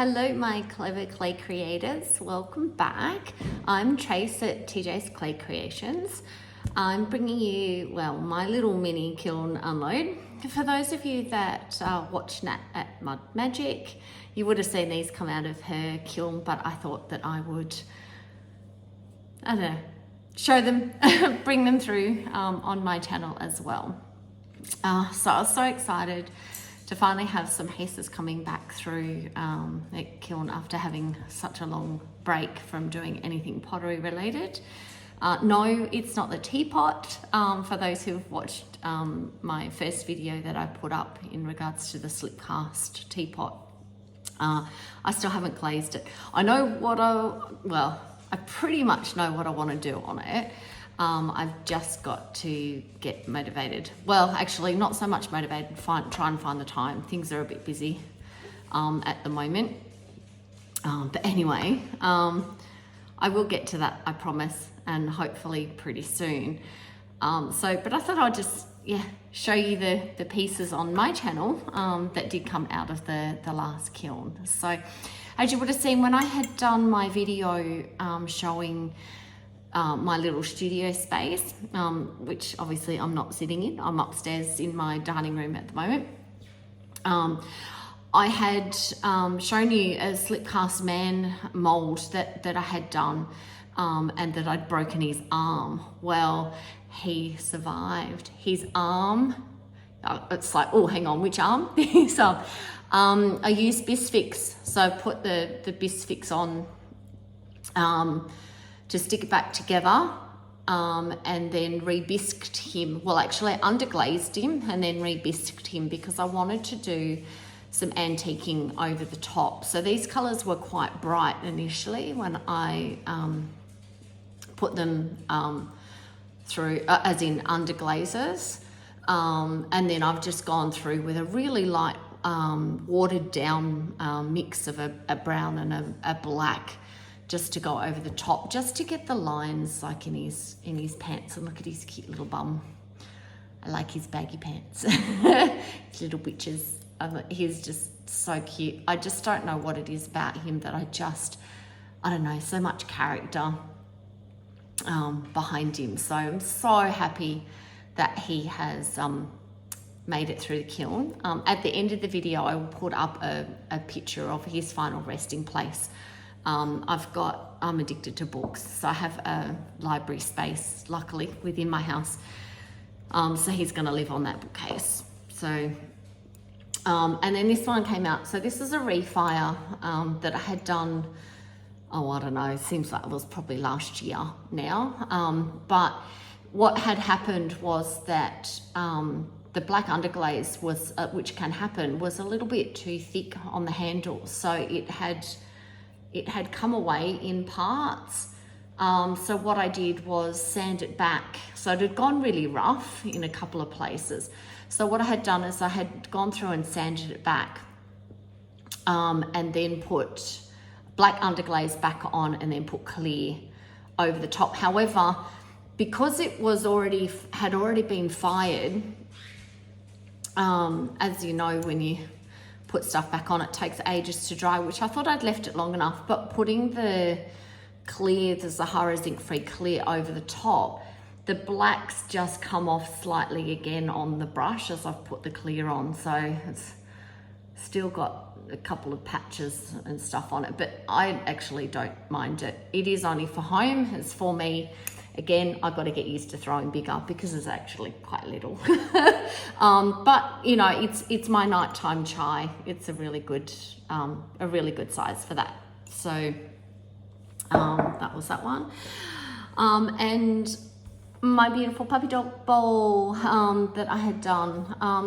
Hello my clever clay creators, welcome back. I'm Trace at TJ's Clay Creations. I'm bringing you, well, my little mini kiln unload. For those of you that watch Nat at Mud Magic, you would have seen these come out of her kiln, but I thought that I would, I don't know, show them, bring them through on my channel as well. So I was so excited to finally have some pieces coming back through the kiln after having such a long break from doing anything pottery related. No, it's not the teapot. For those who've watched my first video that I put up in regards to the slipcast teapot, I still haven't glazed it. I know what I pretty much know what I want to do on it. I've just got to get motivated. Well, actually not so much motivated, try and find the time. Things are a bit busy at the moment. But anyway, I will get to that, I promise, and hopefully pretty soon. But I thought I'd just, show you the pieces on my channel that did come out of the last kiln. So as you would have seen when I had done my video showing my little studio space, which obviously I'm not sitting in. I'm upstairs in my dining room at the moment. I had shown you a slipcast man mold that I had done and that I'd broken his arm. Well, he survived. His arm, it's like, oh, hang on, which arm? His arm. I used Bisfix, so I put the Bisfix on to stick it back together, and then rebisqued him. Well, actually I underglazed him and then rebisqued him because I wanted to do some antiquing over the top. So these colors were quite bright initially when I put them through, as in underglazes, and then I've just gone through with a really light watered down mix of a brown and a black, just to go over the top, just to get the lines like in his pants. And look at his cute little bum. I like his baggy pants. His little bitches. He's just so cute. I just don't know what it is about him that I don't know, so much character behind him. So I'm so happy that he has made it through the kiln. At the end of the video, I will put up a picture of his final resting place. I'm addicted to books, so I have a library space, luckily, within my house. So he's gonna live on that bookcase. So, and then this one came out. So this is a refire that I had done, I don't know, it seems like it was probably last year now. But what had happened was that the black underglaze was, which can happen, was a little bit too thick on the handle. So it had come away in parts. So what I did was sand it back. So it had gone really rough in a couple of places. So what I had done is I had gone through and sanded it back, and then put black underglaze back on and then put clear over the top. However, because it was had already been fired, as you know, when you put stuff back on, it takes ages to dry, which I thought I'd left it long enough, but putting the clear, the Sahara zinc free clear over the top, the blacks just come off slightly again on the brush as I've put the clear on. So it's still got a couple of patches and stuff on it, but I actually don't mind it. It is only for home, it's for me. Again, I've got to get used to throwing bigger because it's actually quite little. But you know, it's my nighttime chai. It's a really good size for that. So that was that one. And my beautiful puppy dog bowl that I had done.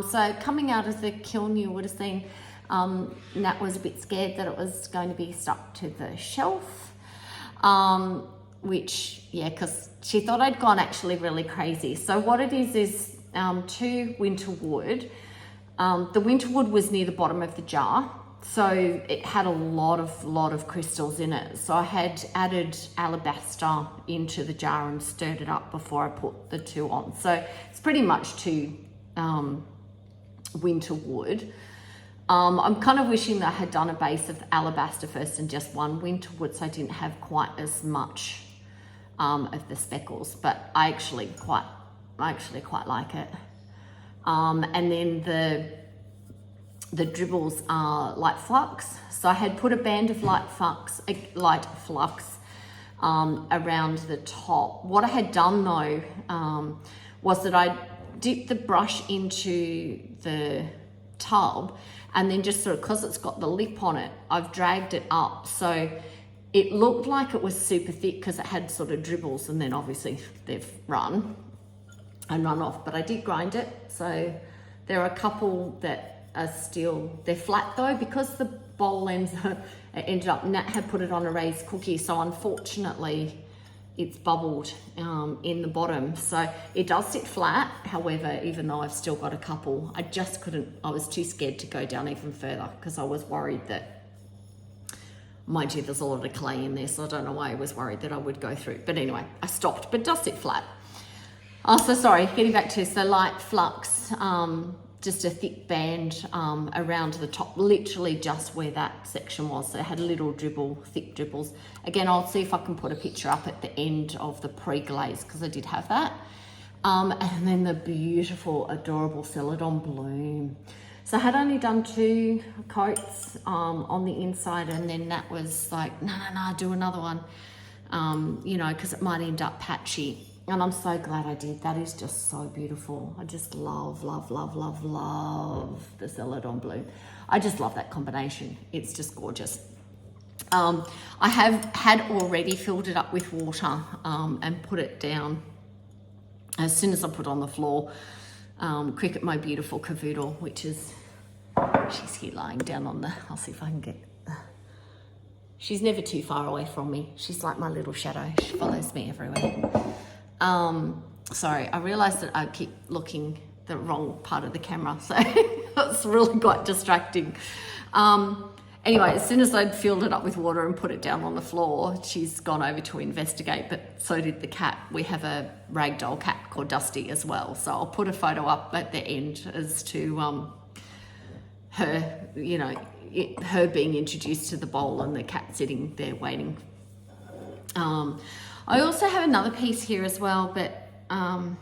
So coming out of the kiln, you would have seen Nat was a bit scared that it was going to be stuck to the shelf. Which, because she thought I'd gone actually really crazy. So what it is 2 winter wood. The winter wood was near the bottom of the jar, so it had a lot of crystals in it. So I had added alabaster into the jar and stirred it up before I put the 2 on. So it's pretty much 2 winter wood. I'm kind of wishing that I had done a base of alabaster first and just one winter wood, so I didn't have quite as much of the speckles, but I actually quite like it. And then the dribbles are light flux. So I had put a band of light flux around the top. What I had done though was that I dipped the brush into the tub, and then just sort of, because it's got the lip on it, I've dragged it up. So it looked like it was super thick because it had sort of dribbles, and then obviously they've run off, but I did grind it. So there are a couple that are still, they're flat though, because the bowl ends, it ended up, Nat had put it on a raised cookie, so unfortunately it's bubbled in the bottom. So it does sit flat, however, even though I've still got a couple, I just couldn't, I was too scared to go down even further because I was worried that, mind you, there's a lot of clay in there, so I don't know why I was worried that I would go through. But anyway, I stopped, but it does sit flat. So sorry, getting back to, so light flux, just a thick band around the top, literally just where that section was. So it had a little dribble, thick dribbles. Again, I'll see if I can put a picture up at the end of the pre-glaze, because I did have that. And then the beautiful, adorable Celadon bloom. So I had only done 2 coats on the inside, and then that was like, no, do another one, you know, because it might end up patchy. And I'm so glad I did. That is just so beautiful. I just love the Celadon bloom. I just love that combination. It's just gorgeous. I had already filled it up with water and put it down. As soon as I put on the floor, Cricket, my beautiful cavoodle, which is, she's here lying down on the, I'll see if I can get, she's never too far away from me. She's like my little shadow. She follows me everywhere. Sorry, I realized that I keep looking the wrong part of the camera, so it's really quite distracting. Anyway, as soon as I'd filled it up with water and put it down on the floor, she's gone over to investigate, but so did the cat. We have a ragdoll cat called Dusty as well, so I'll put a photo up at the end as to her, you know, her being introduced to the bowl and the cat sitting there waiting. I also have another piece here as well, but I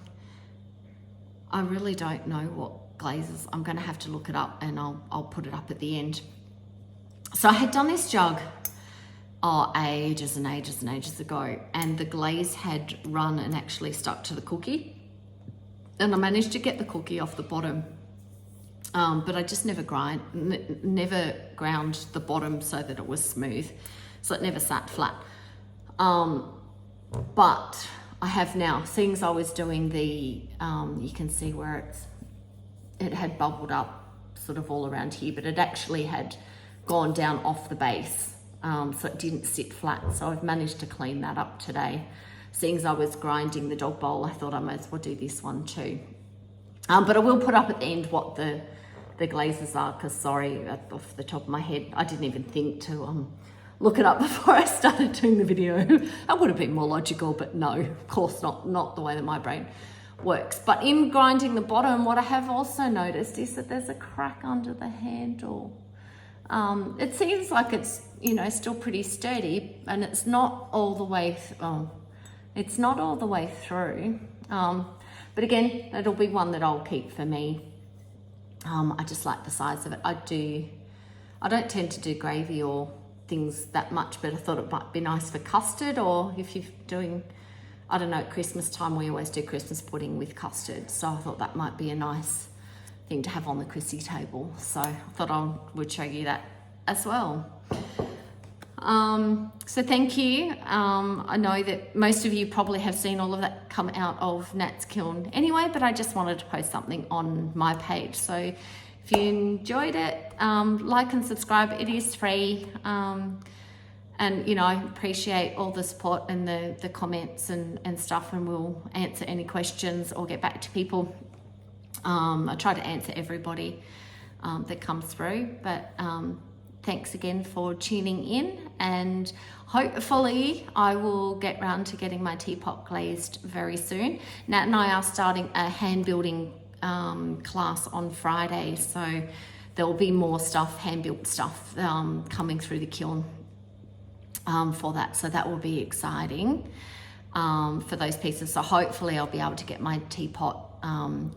really don't know what glazes. I'm going to have to look it up, and I'll put it up at the end. So I had done this jug ages and ages ago, and the glaze had run and actually stuck to the cookie, and I managed to get the cookie off the bottom, but I just never ground the bottom so that it was smooth, so it never sat flat. But I have now, seeing as I was doing the, you can see where it had bubbled up sort of all around here, but it actually had gone down off the base, so it didn't sit flat. So I've managed to clean that up today. Seeing as I was grinding the dog bowl, I thought I might as well do this one too. But I will put up at the end what the glazes are, because sorry, off the top of my head, I didn't even think to look it up before I started doing the video. That would have been more logical, but no, of course not the way that my brain works. But in grinding the bottom, what I have also noticed is that there's a crack under the handle. It seems like it's, you know, still pretty sturdy, and it's not all the way, it's not all the way through. But again, it'll be one that I'll keep for me. I just like the size of it. I don't tend to do gravy or things that much, but I thought it might be nice for custard, or if you're doing, I don't know, at Christmas time we always do Christmas pudding with custard, so I thought that might be a nice thing to have on the Chrissy table, so I thought I would show you that as well. So thank you. I know that most of you probably have seen all of that come out of Nat's kiln anyway, but I just wanted to post something on my page. So if you enjoyed it, like and subscribe. It is free, and you know, I appreciate all the support and the comments and stuff, and we'll answer any questions or get back to people. I try to answer everybody that comes through, but thanks again for tuning in, and hopefully I will get round to getting my teapot glazed very soon. Nat and I are starting a hand building class on Friday, so there'll be more stuff, hand-built stuff coming through the kiln for that. So that will be exciting for those pieces. So hopefully I'll be able to get my teapot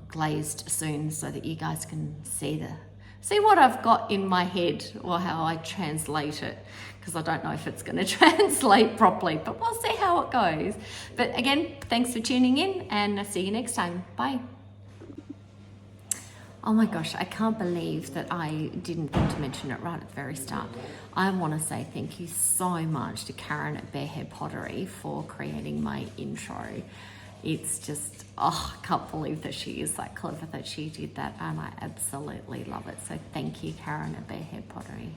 glazed soon so that you guys can see what I've got in my head or how I translate it, because I don't know if it's going to translate properly, but we'll see how it goes. But again, thanks for tuning in, and I'll see you next time. Bye. Oh my gosh, I can't believe that I didn't think to mention it right at the very start. I want to say thank you so much to Karen at Barehead Pottery for creating my intro. It's just, oh, I can't believe that she is that clever that she did that, and I absolutely love it. So thank you, Karen at Barehead Pottery.